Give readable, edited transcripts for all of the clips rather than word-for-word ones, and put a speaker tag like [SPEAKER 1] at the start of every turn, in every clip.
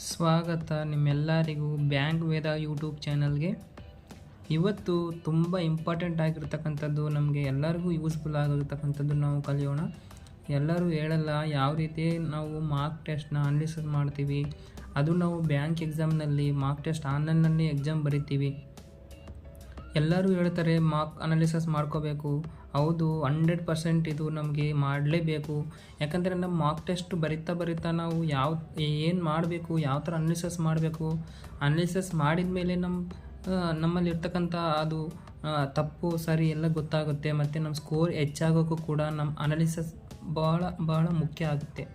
[SPEAKER 1] ಸ್ವಾಗತ ನಿಮ್ಮೆಲ್ಲರಿಗೂ ಬ್ಯಾಂಕ್ ವೇದ ಯೂಟ್ಯೂಬ್ ಚಾನಲ್ಗೆ. ಇವತ್ತು ತುಂಬ ಇಂಪಾರ್ಟೆಂಟ್ ಆಗಿರ್ತಕ್ಕಂಥದ್ದು, ನಮಗೆ ಎಲ್ಲರಿಗೂ ಯೂಸ್ಫುಲ್ ಆಗಿರ್ತಕ್ಕಂಥದ್ದು ನಾವು ಕಲಿಯೋಣ. ಎಲ್ಲರೂ ಹೇಳಲ್ಲ ಯಾವ ರೀತಿ ನಾವು ಮಾರ್ಕ್ ಟೆಸ್ಟ್ನ ಅನಾಲಿಸಿಸ್ ಮಾಡ್ತೀವಿ. ಅದು ನಾವು ಬ್ಯಾಂಕ್ ಎಕ್ಸಾಮ್ನಲ್ಲಿ ಮಾರ್ಕ್ ಟೆಸ್ಟ್ ಆನ್ಲೈನ್ನಲ್ಲಿ ಎಕ್ಸಾಮ್ ಬರಿತೀವಿ. ಎಲ್ಲರೂ ಹೇಳ್ತಾರೆ ಮಾರ್ಕ್ ಅನಾಲಿಸಿಸ್ ಮಾಡ್ಕೋಬೇಕು. ಹೌದು, 100% ಇದು ನಮಗೆ ಮಾಡಲೇಬೇಕು. ಯಾಕಂದರೆ ನಮ್ಮ ಮಾರ್ಕ್ ಟೆಸ್ಟ್ ಬರಿತಾ ನಾವು ಏನು ಮಾಡಬೇಕು, ಯಾವ ಥರ ಅನಾಲಿಸಿಸ್ ಮಾಡಬೇಕು, ಅನಾಲಿಸಿಸ್ ಮಾಡಿದ ಮೇಲೆ ನಮ್ಮಲ್ಲಿರ್ತಕ್ಕಂಥ ಅದು ತಪ್ಪು ಸರಿ ಎಲ್ಲ ಗೊತ್ತಾಗುತ್ತೆ. ಮತ್ತು ನಮ್ಮ ಸ್ಕೋರ್ ಹೆಚ್ಚಾಗೋಕ್ಕೂ ಕೂಡ ನಮ್ಮ ಅನಾಲಿಸಿಸ್ ಭಾಳ ಮುಖ್ಯ ಆಗುತ್ತೆ.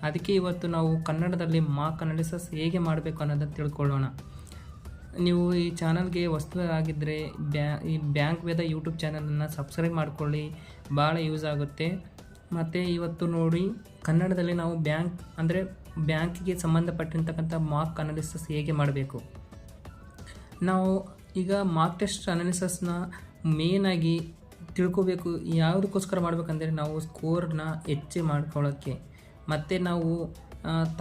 [SPEAKER 1] ಅದಕ್ಕೆ ಇವತ್ತು ನಾವು ಕನ್ನಡದಲ್ಲಿ ಮಾರ್ಕ್ ಅನಾಲಿಸಿಸ್ ಹೇಗೆ ಮಾಡಬೇಕು ಅನ್ನೋದನ್ನು ತಿಳ್ಕೊಳ್ಳೋಣ. ನೀವು ಈ ಚಾನಲ್ಗೆ ಹೊಸದಾಗಿದ್ದರೆ ಈ ಬ್ಯಾಂಕ್ ವೇದ ಯೂಟ್ಯೂಬ್ ಚಾನಲನ್ನು ಸಬ್ಸ್ಕ್ರೈಬ್ ಮಾಡ್ಕೊಳ್ಳಿ, ಭಾಳ ಯೂಸ್ ಆಗುತ್ತೆ. ಮತ್ತು ಇವತ್ತು ನೋಡಿ, ಕನ್ನಡದಲ್ಲಿ ನಾವು ಬ್ಯಾಂಕಿಗೆ ಸಂಬಂಧಪಟ್ಟಿರ್ತಕ್ಕಂಥ ಮಾರ್ಕ್ ಅನಾಲಿಸಿಸ್ ಹೇಗೆ ಮಾಡಬೇಕು. ನಾವು ಈಗ ಮಾರ್ಕ್ ಟೆಸ್ಟ್ ಅನಾಲಿಸಿಸ್ನ ಮೇನಾಗಿ ತಿಳ್ಕೋಬೇಕು. ಯಾವುದಕ್ಕೋಸ್ಕರ ಮಾಡಬೇಕಂದ್ರೆ ನಾವು ಸ್ಕೋರ್ನ ಹೆಚ್ಚು ಮಾಡ್ಕೊಳ್ಳೋಕ್ಕೆ, ಮತ್ತು ನಾವು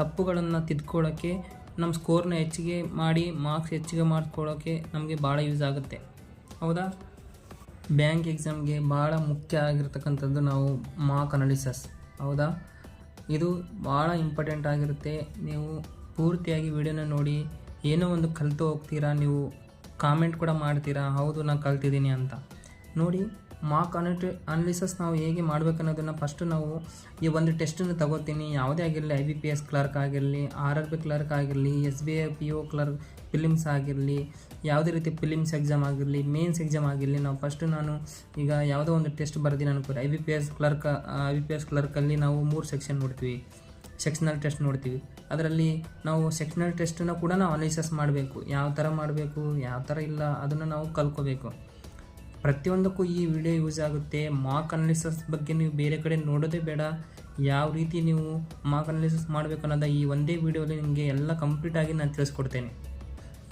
[SPEAKER 1] ತಪ್ಪುಗಳನ್ನು ತಿದ್ಕೊಳ್ಳೋಕ್ಕೆ, ನಮ್ಮ ಸ್ಕೋರ್ನ ಹೆಚ್ಚಿಗೆ ಮಾಡಿ ಮಾರ್ಕ್ಸ್ ಹೆಚ್ಚಿಗೆ ಮಾಡ್ಕೊಳ್ಳೋಕ್ಕೆ ನಮಗೆ ಭಾಳ ಯೂಸ್ ಆಗುತ್ತೆ. ಹೌದಾ? ಬ್ಯಾಂಕ್ ಎಕ್ಸಾಮ್ಗೆ ಭಾಳ ಮುಖ್ಯ ಆಗಿರ್ತಕ್ಕಂಥದ್ದು ನಾವು ಮಾರ್ಕ್ ಅನಾಲಿಸಿಸ್. ಹೌದಾ? ಇದು ಭಾಳ ಇಂಪಾರ್ಟೆಂಟ್ ಆಗಿರುತ್ತೆ. ನೀವು ಪೂರ್ತಿಯಾಗಿ ವಿಡಿಯೋನ ನೋಡಿ ಏನೋ ಒಂದು ಕಲಿತು ಹೋಗ್ತೀರಾ. ನೀವು ಕಾಮೆಂಟ್ ಕೂಡ ಮಾಡ್ತೀರಾ, ಹೌದು ನಾನು ಕಲ್ತಿದ್ದೀನಿ ಅಂತ. ನೋಡಿ, ಮಾರ್ಕ್ ಅನಾಲಿಸಿಸ್ ನಾವು ಹೇಗೆ ಮಾಡಬೇಕನ್ನೋದನ್ನು ಫಸ್ಟು ನಾವು ಈ ಒಂದು ಟೆಸ್ಟನ್ನು ತಗೋತೀನಿ. ಯಾವುದೇ ಆಗಿರಲಿ, IBPS ಕ್ಲರ್ಕ್ ಆಗಿರಲಿ, RRB ಕ್ಲರ್ಕ್ ಆಗಿರಲಿ, SBI PO ಕ್ಲರ್ಕ್ ಫಿಲಿಮ್ಸ್ ಆಗಿರಲಿ, ಯಾವುದೇ ರೀತಿ ಫಿಲಿಮ್ಸ್ ಎಕ್ಸಾಮ್ ಆಗಿರಲಿ, ಮೇನ್ಸ್ ಎಕ್ಸಾಮ್ ಆಗಿರಲಿ, ನಾನು ಈಗ ಯಾವುದೋ ಒಂದು ಟೆಸ್ಟ್ ಬರ್ತೀನಿ ಅನ್ಕೋರಿ. IBPS ಕ್ಲರ್ಕಲ್ಲಿ ನಾವು 3 ಸೆಕ್ಷನ್ ನೋಡ್ತೀವಿ. ಸೆಕ್ಷನಲ್ ಟೆಸ್ಟ್ ನೋಡ್ತೀವಿ. ಅದರಲ್ಲಿ ನಾವು ಸೆಕ್ಷನಲ್ ಟೆಸ್ಟನ್ನು ಕೂಡ ನಾವು ಅನಾಲಿಸಿಸ್ ಮಾಡಬೇಕು. ಯಾವ ಥರ ಮಾಡಬೇಕು, ಯಾವ ಥರ ಇಲ್ಲ, ಅದನ್ನು ನಾವು ಕಲ್ತ್ಕೋಬೇಕು. ಪ್ರತಿಯೊಂದಕ್ಕೂ ಈ ವಿಡಿಯೋ ಯೂಸ್ ಆಗುತ್ತೆ. ಮಾರ್ಕ್ ಅನಾಲಿಸಿಸ್ ಬಗ್ಗೆ ನೀವು ಬೇರೆ ಕಡೆ ನೋಡೋದೇ ಬೇಡ. ಯಾವ ರೀತಿ ನೀವು ಮಾರ್ಕ್ ಅನಾಲಿಸಿಸ್ ಮಾಡಬೇಕು ಅನ್ನೋದು ಈ ಒಂದೇ ವಿಡಿಯೋಲಿ ನಿಮಗೆ ಎಲ್ಲ ಕಂಪ್ಲೀಟಾಗಿ ನಾನು ತಿಳಿಸ್ಕೊಡ್ತೇನೆ.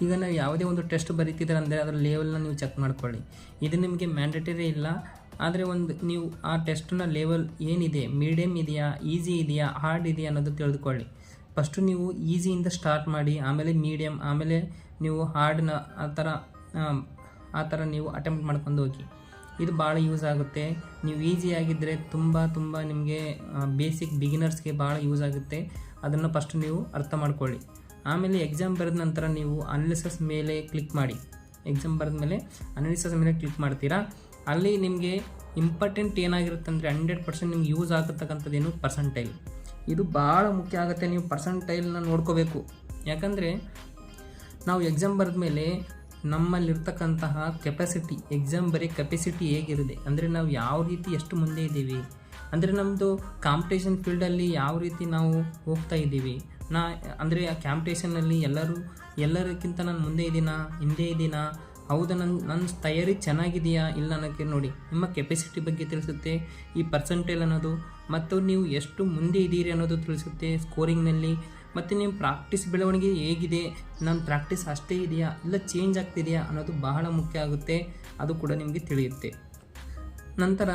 [SPEAKER 1] ಈಗ ನಾವು ಯಾವುದೇ ಒಂದು ಟೆಸ್ಟ್ ಬರೀತಿದ್ರೆ ಅಂದರೆ ಅದರ ಲೆವೆಲ್ನ ನೀವು ಚೆಕ್ ಮಾಡ್ಕೊಳ್ಳಿ. ಇದು ನಿಮಗೆ ಮ್ಯಾಂಡೇಟರಿ ಇಲ್ಲ, ಆದರೆ ನೀವು ಆ ಟೆಸ್ಟ್ನ ಲೆವೆಲ್ ಏನಿದೆ, ಮೀಡಿಯಮ್ ಇದೆಯಾ, ಈಸಿ ಇದೆಯಾ, ಹಾರ್ಡ್ ಇದೆಯಾ ಅನ್ನೋದು ತಿಳಿದುಕೊಳ್ಳಿ. ಫಸ್ಟು ನೀವು ಈಸಿಯಿಂದ ಸ್ಟಾರ್ಟ್ ಮಾಡಿ, ಆಮೇಲೆ ಮೀಡಿಯಮ್, ಆಮೇಲೆ ನೀವು ಹಾರ್ಡ್ನ ಆ ಥರ ನೀವು ಅಟೆಂಪ್ಟ್ ಮಾಡ್ಕೊಂಡು ಹೋಗಿ. ಇದು ಭಾಳ ಯೂಸ್ ಆಗುತ್ತೆ. ನೀವು ಈಸಿ ಆಗಿದ್ದರೆ ತುಂಬ ನಿಮಗೆ ಬೇಸಿಕ್ ಬಿಗಿನರ್ಸ್ಗೆ ಭಾಳ ಯೂಸ್ ಆಗುತ್ತೆ. ಅದನ್ನು ಫಸ್ಟ್ ನೀವು ಅರ್ಥ ಮಾಡ್ಕೊಳ್ಳಿ. ಆಮೇಲೆ ಎಕ್ಸಾಮ್ ಬರೆದ ನಂತರ ನೀವು ಅನಾಲಿಸಿಸ್ ಮೇಲೆ ಕ್ಲಿಕ್ ಮಾಡಿ. ಎಕ್ಸಾಮ್ ಬರೆದ ಮೇಲೆ ಅನಾಲಿಸಿಸ್ ಮೇಲೆ ಕ್ಲಿಕ್ ಮಾಡ್ತೀರಾ. ಅಲ್ಲಿ ನಿಮಗೆ ಇಂಪಾರ್ಟೆಂಟ್ ಏನಾಗಿರುತ್ತೆ ಅಂದರೆ 100% ನಿಮ್ಗೆ ಯೂಸ್ ಆಗತಕ್ಕಂಥದ್ದೇನು, ಪರ್ಸೆಂಟೈಲ್. ಇದು ಭಾಳ ಮುಖ್ಯ ಆಗುತ್ತೆ. ನೀವು ಪರ್ಸೆಂಟೈಲ್ನ ನೋಡ್ಕೋಬೇಕು. ಯಾಕಂದರೆ ನಾವು ಎಕ್ಸಾಮ್ ಬರೆದ ಮೇಲೆ ನಮ್ಮಲ್ಲಿರ್ತಕ್ಕಂತಹ ಕೆಪಾಸಿಟಿ, ಎಕ್ಸಾಮ್ ಬರೀ ಕೆಪಾಸಿಟಿ ಹೇಗಿರುತ್ತೆ ಅಂದರೆ ನಾವು ಯಾವ ರೀತಿ ಎಷ್ಟು ಮುಂದೆ ಇದ್ದೀವಿ, ಅಂದರೆ ನಮ್ಮದು ಕಾಂಪಿಟೇಷನ್ ಫೀಲ್ಡಲ್ಲಿ ಯಾವ ರೀತಿ ನಾವು ಹೋಗ್ತಾ ಇದ್ದೀವಿ. ಅಂದರೆ ಆ ಕಾಂಪಿಟೇಷನಲ್ಲಿ ಎಲ್ಲರಿಗಿಂತ ನಾನು ಮುಂದೆ ಇದ್ದೀನಾ, ಹಿಂದೆ ಇದ್ದೀನಾ, ಹೌದಾ, ನನ್ನ ತಯಾರಿ ಚೆನ್ನಾಗಿದೆಯಾ ಇಲ್ಲ ಅನ್ನೋಕ್ಕೆ ನೋಡಿ, ನಿಮ್ಮ ಕೆಪಾಸಿಟಿ ಬಗ್ಗೆ ತಿಳಿಸುತ್ತೆ ಈ ಪರ್ಸೆಂಟೇಜ್ ಅನ್ನೋದು. ಮತ್ತು ನೀವು ಎಷ್ಟು ಮುಂದೆ ಇದ್ದೀರಿ ಅನ್ನೋದು ತಿಳಿಸುತ್ತೆ ಸ್ಕೋರಿಂಗ್ನಲ್ಲಿ. ಮತ್ತು ನಿಮ್ಮ ಪ್ರಾಕ್ಟೀಸ್ ಬೆಳವಣಿಗೆ ಹೇಗಿದೆ, ನನ್ನ ಪ್ರಾಕ್ಟೀಸ್ ಅಷ್ಟೇ ಇದೆಯಾ ಇಲ್ಲ ಚೇಂಜ್ ಆಗ್ತಿದೆಯಾ ಅನ್ನೋದು ಬಹಳ ಮುಖ್ಯ ಆಗುತ್ತೆ. ಅದು ಕೂಡ ನಿಮಗೆ ತಿಳಿಯುತ್ತೆ. ನಂತರ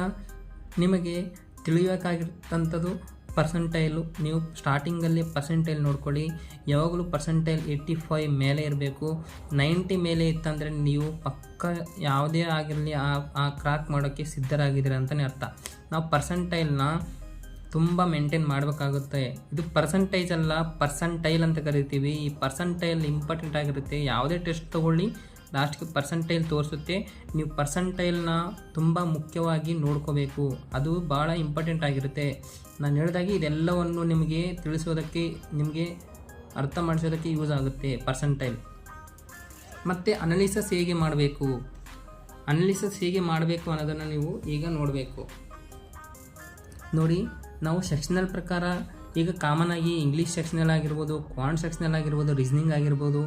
[SPEAKER 1] ನಿಮಗೆ ತಿಳಿಯಬೇಕಾಗಿರ್ತಂಥದ್ದು ಪರ್ಸೆಂಟೈಲು. ನೀವು ಸ್ಟಾರ್ಟಿಂಗಲ್ಲಿ ಪರ್ಸೆಂಟೈಲ್ ನೋಡ್ಕೊಳ್ಳಿ. ಯಾವಾಗಲೂ ಪರ್ಸೆಂಟೈಲ್ 85 ಮೇಲೆ ಇರಬೇಕು. 90 ಮೇಲೆ ಇತ್ತಂದರೆ ನೀವು ಪಕ್ಕ ಯಾವುದೇ ಆಗಿರಲಿ ಆ ಕ್ರಾಕ್ ಮಾಡೋಕ್ಕೆ ಸಿದ್ಧರಾಗಿದ್ದೀರ ಅಂತಲೇ ಅರ್ಥ. ನಾವು ಪರ್ಸೆಂಟೈಲ್ನ ತುಂಬ ಮೇಂಟೈನ್ ಮಾಡಬೇಕಾಗುತ್ತೆ. ಇದು ಪರ್ಸೆಂಟೇಜ್ ಅಲ್ಲ, ಪರ್ಸೆಂಟೈಲ್ ಅಂತ ಕರಿತೀವಿ. ಈ ಪರ್ಸೆಂಟೈಲ್ ಇಂಪಾರ್ಟೆಂಟ್ ಆಗಿರುತ್ತೆ. ಯಾವುದೇ ಟೆಸ್ಟ್ ತೊಗೊಳ್ಳಿ, ಲಾಸ್ಟ್ಗೆ ಪರ್ಸೆಂಟೈಲ್ ತೋರಿಸುತ್ತೆ. ನೀವು ಪರ್ಸೆಂಟೈಲ್ನ ತುಂಬ ಮುಖ್ಯವಾಗಿ ನೋಡ್ಕೋಬೇಕು. ಅದು ಭಾಳ ಇಂಪಾರ್ಟೆಂಟ್ ಆಗಿರುತ್ತೆ. ನಾನು ಹೇಳಿದಾಗೆ ಇದೆಲ್ಲವನ್ನು ನಿಮಗೆ ತಿಳಿಸೋದಕ್ಕೆ, ನಿಮಗೆ ಅರ್ಥ ಮಾಡಿಸೋದಕ್ಕೆ ಯೂಸ್ ಆಗುತ್ತೆ ಪರ್ಸೆಂಟೈಲ್. ಮತ್ತು ಅನಾಲಿಸಿಸ್ ಹೇಗೆ ಮಾಡಬೇಕು ಅನ್ನೋದನ್ನು ನೀವು ಈಗ ನೋಡಬೇಕು. ನೋಡಿ, ನಾವು ಸೆಕ್ಷನಲ್ ಪ್ರಕಾರ ಈಗ ಕಾಮನ್ ಆಗಿ ಇಂಗ್ಲೀಷ್ ಸೆಕ್ಷನಲ್ ಆಗಿರ್ಬೋದು, ಕ್ವಾಂಟ್ ಸೆಕ್ಷನಲ್ ಆಗಿರ್ಬೋದು, ರೀಸನಿಂಗ್ ಆಗಿರ್ಬೋದು,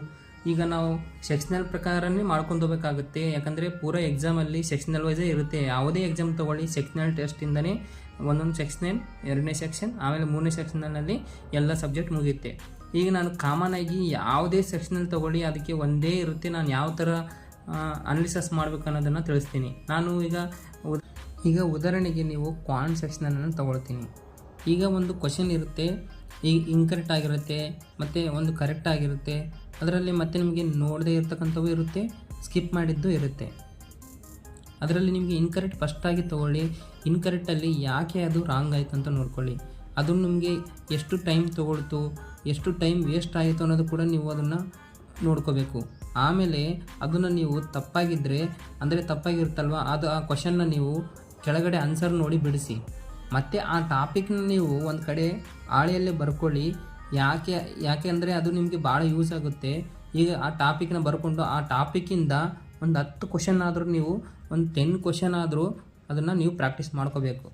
[SPEAKER 1] ಈಗ ನಾವು ಸೆಕ್ಷನಲ್ ಪ್ರಕಾರನೇ ಮಾಡ್ಕೊಂಡು ಹೋಗಬೇಕಾಗುತ್ತೆ. ಯಾಕಂದರೆ ಪೂರಾ ಎಕ್ಸಾಮಲ್ಲಿ ಸೆಕ್ಷನಲ್ ವೈಸೇ ಇರುತ್ತೆ. ಯಾವುದೇ ಎಕ್ಸಾಮ್ ತೊಗೊಳ್ಳಿ, ಸೆಕ್ಷನಲ್ ಟೆಸ್ಟಿಂದನೇ ಒಂದೊಂದು ಸೆಕ್ಷನ್, 2ನೇ ಸೆಕ್ಷನ್, ಆಮೇಲೆ 3ನೇ ಸೆಕ್ಷನಲ್ಲಿ ಎಲ್ಲ ಸಬ್ಜೆಕ್ಟ್ ಮುಗಿಯುತ್ತೆ. ಈಗ ನಾನು ಕಾಮನ್ ಆಗಿ ಯಾವುದೇ ಸೆಕ್ಷನಲ್ಲಿ ತೊಗೊಳ್ಳಿ, ಅದಕ್ಕೆ ಒಂದೇ ಇರುತ್ತೆ. ನಾನು ಯಾವ ಥರ ಅನಾಲಿಸಿಸ್ ಮಾಡಬೇಕು ಅನ್ನೋದನ್ನು ತಿಳಿಸ್ತೀನಿ. ನಾನು ಈಗ ಉದಾಹರಣೆಗೆ ನೀವು ಕ್ವಾಂಟ್ ಸೆಕ್ಷನನ್ನು ತೊಗೊಳ್ತೀನಿ. ಈಗ ಒಂದು ಕ್ವಶನ್ ಇರುತ್ತೆ, ಇನ್ಕರೆಕ್ಟ್ ಆಗಿರುತ್ತೆ ಮತ್ತು ಒಂದು ಕರೆಕ್ಟ್ ಆಗಿರುತ್ತೆ. ಅದರಲ್ಲಿ ಮತ್ತೆ ನಿಮಗೆ ನೋಡದೇ ಇರತಕ್ಕಂಥವು ಇರುತ್ತೆ, ಸ್ಕಿಪ್ ಮಾಡಿದ್ದು ಇರುತ್ತೆ. ಅದರಲ್ಲಿ ನಿಮಗೆ ಇನ್ಕರೆಕ್ಟ್ ಫಸ್ಟಾಗಿ ತೊಗೊಳ್ಳಿ. ಇನ್ಕರೆಕ್ಟಲ್ಲಿ ಯಾಕೆ ಅದು ರಾಂಗ್ ಆಯಿತು ಅಂತ ನೋಡ್ಕೊಳ್ಳಿ. ಅದು ನಿಮಗೆ ಎಷ್ಟು ಟೈಮ್ ತೊಗೊಳ್ತು, ಎಷ್ಟು ಟೈಮ್ ವೇಸ್ಟ್ ಆಯಿತು ಅನ್ನೋದು ಕೂಡ ನೀವು ಅದನ್ನು ನೋಡ್ಕೋಬೇಕು. ಆಮೇಲೆ ಅದನ್ನು ನೀವು ತಪ್ಪಾಗಿದ್ದರೆ, ಅಂದರೆ ತಪ್ಪಾಗಿರುತ್ತಲ್ವ, ಅದು ಆ ಕ್ವಶನ್ನ ನೀವು ಕೆಳಗಡೆ ಆನ್ಸರ್ ನೋಡಿ ಬಿಡಿಸಿ. ಮತ್ತು ಆ ಟಾಪಿಕ್ನ ನೀವು ಒಂದು ಕಡೆ ಹಾಳೆಯಲ್ಲೇ ಬರ್ಕೊಳ್ಳಿ. ಯಾಕೆ ಅಂದರೆ ಅದು ನಿಮಗೆ ಭಾಳ ಯೂಸ್ ಆಗುತ್ತೆ. ಈಗ ಆ ಟಾಪಿಕ್ನ ಬರ್ಕೊಂಡು ಆ ಟಾಪಿಕ್ಕಿಂದ ಒಂದು 10 ಕ್ವಶನ್ ಆದರೂ ನೀವು ಒಂದು 10 ಕ್ವಶನ್ ಆದರೂ ಅದನ್ನು ನೀವು ಪ್ರಾಕ್ಟೀಸ್ ಮಾಡ್ಕೋಬೇಕು.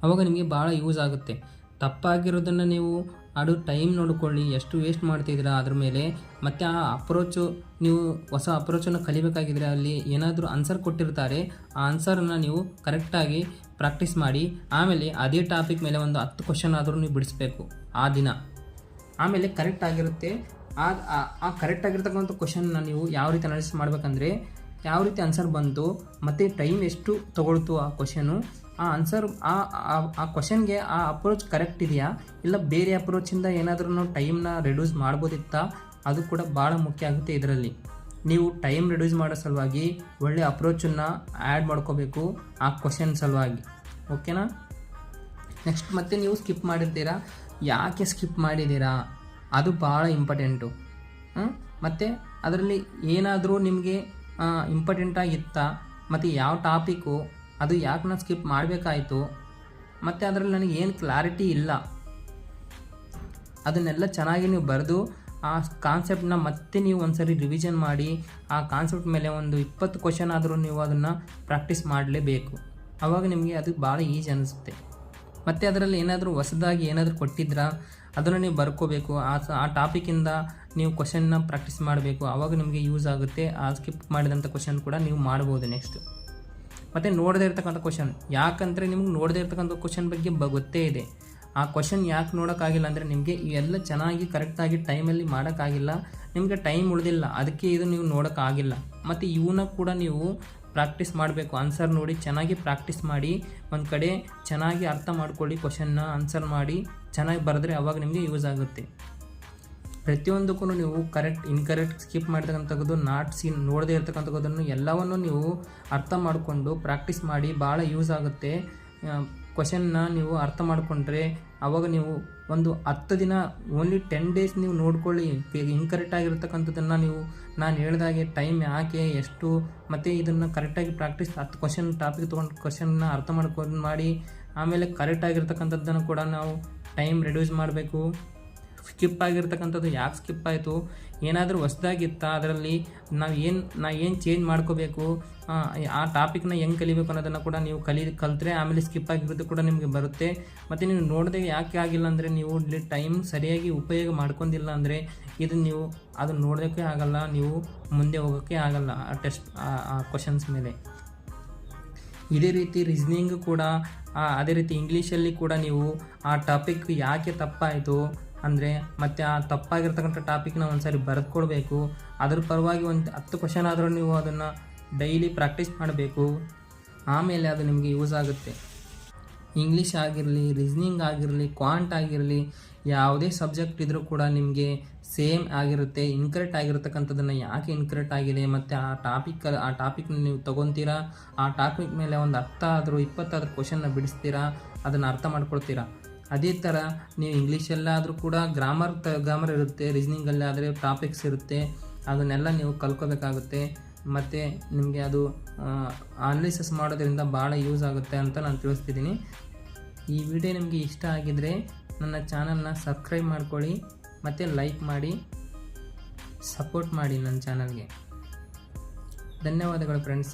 [SPEAKER 1] ಆವಾಗ ನಿಮಗೆ ಭಾಳ ಯೂಸ್ ಆಗುತ್ತೆ. ತಪ್ಪಾಗಿರೋದನ್ನು ನೀವು ಅದು ಟೈಮ್ ನೋಡ್ಕೊಳ್ಳಿ, ಎಷ್ಟು ವೇಸ್ಟ್ ಮಾಡ್ತಿದ್ದೀರಾ ಅದ್ರ ಮೇಲೆ. ಮತ್ತು ಆ ಅಪ್ರೋಚು, ನೀವು ಹೊಸ ಅಪ್ರೋಚನ್ನು ಕಲಿಬೇಕಾಗಿದ್ದರೆ ಅಲ್ಲಿ ಏನಾದರೂ ಆನ್ಸರ್ ಕೊಟ್ಟಿರ್ತಾರೆ, ಆ ಆನ್ಸರನ್ನು ನೀವು ಕರೆಕ್ಟಾಗಿ ಪ್ರಾಕ್ಟೀಸ್ ಮಾಡಿ. ಆಮೇಲೆ ಅದೇ ಟಾಪಿಕ್ ಮೇಲೆ ಒಂದು 10 ಕ್ವಶನ್ ಆದರೂ ನೀವು ಬಿಡಿಸ್ಬೇಕು ಆ ದಿನ. ಆಮೇಲೆ ಕರೆಕ್ಟ್ ಆಗಿರುತ್ತೆ. ಆ ಕರೆಕ್ಟ್ ಆಗಿರ್ತಕ್ಕಂಥ ಕ್ವಶನ್ನ ನೀವು ಯಾವ ರೀತಿ ಅನಾಲಿಸಿಸ್ ಮಾಡಬೇಕಂದ್ರೆ, ಯಾವ ರೀತಿ ಆನ್ಸರ್ ಬಂತು ಮತ್ತು ಟೈಮ್ ಎಷ್ಟು ತೊಗೊಳ್ತು ಆ ಕ್ವಶನು, ಆ ಆನ್ಸರ್ ಆ ಕ್ವಶನ್ಗೆ ಆ ಅಪ್ರೋಚ್ ಕರೆಕ್ಟ್ ಇದೆಯಾ, ಇಲ್ಲ ಬೇರೆ ಅಪ್ರೋಚಿಂದ ಏನಾದರೂ ನಾವು ಟೈಮ್ನ ರೆಡ್ಯೂಸ್ ಮಾಡ್ಬೋದಿತ್ತಾ, ಅದು ಕೂಡ ಭಾಳ ಮುಖ್ಯ ಆಗುತ್ತೆ. ಇದರಲ್ಲಿ ನೀವು ಟೈಮ್ ರೆಡ್ಯೂಸ್ ಮಾಡೋ ಸಲುವಾಗಿ ಒಳ್ಳೆ ಅಪ್ರೋಚನ್ನು ಆ್ಯಡ್ ಮಾಡ್ಕೋಬೇಕು ಆ ಕ್ವಶನ್ ಸಲುವಾಗಿ. ಓಕೆನಾ? ನೆಕ್ಸ್ಟ್ ಮತ್ತೆ ನೀವು ಸ್ಕಿಪ್ ಮಾಡಿರ್ತೀರಾ, ಯಾಕೆ ಸ್ಕಿಪ್ ಮಾಡಿದ್ದೀರಾ ಅದು ಭಾಳ ಇಂಪಾರ್ಟೆಂಟು. ಮತ್ತು ಅದರಲ್ಲಿ ಏನಾದರೂ ನಿಮಗೆ ಇಂಪಾರ್ಟೆಂಟಾಗಿತ್ತಾ, ಮತ್ತು ಯಾವ ಟಾಪಿಕ್ಕು, ಅದು ಯಾಕೆ ನಾನು ಸ್ಕಿಪ್ ಮಾಡಬೇಕಾಯಿತು, ಮತ್ತು ಅದರಲ್ಲಿ ನನಗೆ ಏನು ಕ್ಲಾರಿಟಿ ಇಲ್ಲ, ಅದನ್ನೆಲ್ಲ ಚೆನ್ನಾಗಿ ನೀವು ಬರೆದು ಆ ಕಾನ್ಸೆಪ್ಟನ್ನ ಮತ್ತೆ ನೀವು ಒಂದ್ಸರಿ ರಿವಿಷನ್ ಮಾಡಿ, ಆ ಕಾನ್ಸೆಪ್ಟ್ ಮೇಲೆ ಒಂದು 20 ಕ್ವಶನ್ ಆದರೂ ನೀವು ಅದನ್ನು ಪ್ರಾಕ್ಟೀಸ್ ಮಾಡಲೇಬೇಕು. ಆವಾಗ ನಿಮಗೆ ಅದು ಭಾಳ ಈಜಿ ಅನಿಸುತ್ತೆ. ಮತ್ತು ಅದರಲ್ಲಿ ಏನಾದರೂ ಹೊಸದಾಗಿ ಏನಾದರೂ ಕೊಟ್ಟಿದ್ರಾ ಅದನ್ನು ನೀವು ಬರ್ಕೋಬೇಕು. ಆ ಟಾಪಿಕಿಂದ ನೀವು ಕ್ವಶನ್ನ ಪ್ರಾಕ್ಟೀಸ್ ಮಾಡಬೇಕು. ಆವಾಗ ನಿಮಗೆ ಯೂಸ್ ಆಗುತ್ತೆ. ಆ ಸ್ಕಿಪ್ ಮಾಡಿದಂಥ ಕ್ವಶನ್ ಕೂಡ ನೀವು ಮಾಡ್ಬೋದು ನೆಕ್ಸ್ಟು. ಮತ್ತು ನೋಡದೇ ಇರ್ತಕ್ಕಂಥ ಕ್ವಶನ್, ಯಾಕಂದರೆ ನಿಮ್ಗೆ ನೋಡದೇ ಇರ್ತಕ್ಕಂಥ ಕ್ವಶನ್ ಬಗ್ಗೆ ಗೊತ್ತೇ ಇದೆ. ಆ ಕ್ವಶನ್ ಯಾಕೆ ನೋಡೋಕ್ಕಾಗಿಲ್ಲ ಅಂದರೆ ನಿಮಗೆ ಇವೆಲ್ಲ ಚೆನ್ನಾಗಿ ಕರೆಕ್ಟಾಗಿ ಟೈಮಲ್ಲಿ ಮಾಡೋಕ್ಕಾಗಿಲ್ಲ, ನಿಮಗೆ ಟೈಮ್ ಉಳಿದಿಲ್ಲ, ಅದಕ್ಕೆ ಇದು ನೀವು ನೋಡೋಕ್ಕಾಗಿಲ್ಲ. ಮತ್ತು ಇವನ್ನ ಕೂಡ ನೀವು ಪ್ರಾಕ್ಟೀಸ್ ಮಾಡಬೇಕು. ಆನ್ಸರ್ ನೋಡಿ ಚೆನ್ನಾಗಿ ಪ್ರಾಕ್ಟೀಸ್ ಮಾಡಿ, ಒಂದು ಕಡೆ ಚೆನ್ನಾಗಿ ಅರ್ಥ ಮಾಡ್ಕೊಳ್ಳಿ, ಕ್ವಶನ್ನ ಆನ್ಸರ್ ಮಾಡಿ ಚೆನ್ನಾಗಿ ಬರೆದ್ರೆ ಅವಾಗ ನಿಮಗೆ ಯೂಸ್ ಆಗುತ್ತೆ. ಪ್ರತಿಯೊಂದಕ್ಕೂ ನೀವು ಕರೆಕ್ಟ್, ಇನ್ಕರೆಕ್ಟ್, ಸ್ಕಿಪ್ ಮಾಡ್ತಕ್ಕಂಥದ್ದು, ನೋಡದೇ ಇರ್ತಕ್ಕಂಥದ್ದನ್ನು ಎಲ್ಲವನ್ನು ನೀವು ಅರ್ಥ ಮಾಡಿಕೊಂಡು ಪ್ರಾಕ್ಟೀಸ್ ಮಾಡಿ, ಭಾಳ ಯೂಸ್ ಆಗುತ್ತೆ. ಕ್ವಶನ್ನ ನೀವು ಅರ್ಥ ಮಾಡಿಕೊಂಡ್ರೆ ಆವಾಗ ನೀವು ಒಂದು 10 ದಿನ, ಓನ್ಲಿ 10 ಡೇಸ್ ನೀವು ನೋಡ್ಕೊಳ್ಳಿ. ಇನ್ಕರೆಕ್ಟ್ ಆಗಿರ್ತಕ್ಕಂಥದ್ದನ್ನು ನೀವು ನಾನು ಹೇಳಿದಾಗೆ ಟೈಮ್ ಯಾಕೆ, ಎಷ್ಟು, ಮತ್ತು ಇದನ್ನು ಕರೆಕ್ಟಾಗಿ ಪ್ರಾಕ್ಟೀಸ್ 10 ಕ್ವಶನ್ ಟಾಪಿಕ್ ತೊಗೊಂಡು ಕ್ವಶನ್ನ ಅರ್ಥ ಮಾಡ್ಕೊಂಡು ಮಾಡಿ. ಆಮೇಲೆ ಕರೆಕ್ಟ್ ಆಗಿರ್ತಕ್ಕಂಥದ್ದನ್ನು ಕೂಡ ನಾವು ಟೈಮ್ ರೆಡ್ಯೂಸ್ ಮಾಡಬೇಕು. ಸ್ಕಿಪ್ ಆಗಿರ್ತಕ್ಕಂಥದ್ದು ಯಾಕೆ ಸ್ಕಿಪ್ ಆಯಿತು, ಏನಾದರೂ ಹೊಸದಾಗಿತ್ತಾ, ಅದರಲ್ಲಿ ನಾ ಏನು ಚೇಂಜ್ ಮಾಡ್ಕೋಬೇಕು, ಆ ಟಾಪಿಕ್ನ ಹೆಂಗೆ ಕಲಿಬೇಕು ಅನ್ನೋದನ್ನು ಕೂಡ ನೀವು ಕಲಿತ್ರೆ ಆಮೇಲೆ ಸ್ಕಿಪ್ ಆಗಿರೋದು ಕೂಡ ನಿಮಗೆ ಬರುತ್ತೆ. ಮತ್ತು ನೀವು ನೋಡದೆ ಯಾಕೆ ಆಗಿಲ್ಲ ಅಂದರೆ ನೀವು ಇಲ್ಲಿ ಟೈಮ್ ಸರಿಯಾಗಿ ಉಪಯೋಗ ಮಾಡ್ಕೊಂಡಿಲ್ಲ ಅಂದರೆ ನೀವು ಅದು ನೋಡೋದಕ್ಕೆ ಆಗಲ್ಲ, ನೀವು ಮುಂದೆ ಹೋಗೋಕ್ಕೆ ಆಗಲ್ಲ ಆ ಕ್ವಶನ್ಸ್ ಮೇಲೆ. ಇದೇ ರೀತಿ ರೀಸ್ನಿಂಗ್ ಕೂಡ, ಅದೇ ರೀತಿ ಇಂಗ್ಲೀಷಲ್ಲಿ ಕೂಡ ನೀವು ಆ ಟಾಪಿಕ್ ಯಾಕೆ ತಪ್ಪಾಯಿತು ಅಂದರೆ, ಮತ್ತು ಆ ತಪ್ಪಾಗಿರ್ತಕ್ಕಂಥ ಟಾಪಿಕ್ನ ಒಂದು ಸಾರಿ ಬರೆದುಕೊಳ್ಬೇಕು. ಅದ್ರ ಪರವಾಗಿ ಒಂದು 10 ಕ್ವಶನ್ ಆದರೂ ನೀವು ಅದನ್ನು ಡೈಲಿ ಪ್ರಾಕ್ಟೀಸ್ ಮಾಡಬೇಕು. ಆಮೇಲೆ ಅದು ನಿಮಗೆ ಯೂಸ್ ಆಗುತ್ತೆ. ಇಂಗ್ಲೀಷ್ ಆಗಿರಲಿ, ರೀಸ್ನಿಂಗ್ ಆಗಿರಲಿ, ಕ್ವಾಂಟ್ ಆಗಿರಲಿ, ಯಾವುದೇ ಸಬ್ಜೆಕ್ಟ್ ಇದ್ದರೂ ಕೂಡ ನಿಮಗೆ ಸೇಮ್ ಆಗಿರುತ್ತೆ. ಇನ್ಕರೆಕ್ಟ್ ಆಗಿರ್ತಕ್ಕಂಥದ್ದನ್ನು ಯಾಕೆ ಇನ್ಕರೆಕ್ಟ್ ಆಗಿದೆ, ಮತ್ತು ಆ ಟಾಪಿಕ್ನ ನೀವು ತೊಗೊತೀರಾ, ಆ ಟಾಪಿಕ್ ಮೇಲೆ ಒಂದು 10 ಆದರೂ 20 ಆದರೂ ಕ್ವಶನ್ನ ಬಿಡಿಸ್ತೀರಾ, ಅದನ್ನು ಅರ್ಥ ಮಾಡ್ಕೊಳ್ತೀರಾ. ಅದೇ ಥರ ನೀವು ಇಂಗ್ಲೀಷಲ್ಲಾದರೂ ಕೂಡ ಗ್ರಾಮರ್ ಇರುತ್ತೆ, ರೀಸ್ನಿಂಗಲ್ಲಿ ಆದರೆ ಟಾಪಿಕ್ಸ್ ಇರುತ್ತೆ, ಅದನ್ನೆಲ್ಲ ನೀವು ಕಲ್ತ್ಕೋಬೇಕಾಗುತ್ತೆ. ಮತ್ತು ನಿಮಗೆ ಅದು ಅನಾಲಿಸಿಸ್ ಮಾಡೋದ್ರಿಂದ ಭಾಳ ಯೂಸ್ ಆಗುತ್ತೆ ಅಂತ ನಾನು ತಿಳಿಸ್ತಿದ್ದೀನಿ. ಈ ವಿಡಿಯೋ ನಿಮಗೆ ಇಷ್ಟ ಆಗಿದ್ದರೆ ನನ್ನ ಚಾನಲ್ನ ಸಬ್ಸ್ಕ್ರೈಬ್ ಮಾಡ್ಕೊಳ್ಳಿ, ಮತ್ತು ಲೈಕ್ ಮಾಡಿ, ಸಪೋರ್ಟ್ ಮಾಡಿ ನನ್ನ ಚಾನಲ್ಗೆ. ಧನ್ಯವಾದಗಳು ಫ್ರೆಂಡ್ಸ್.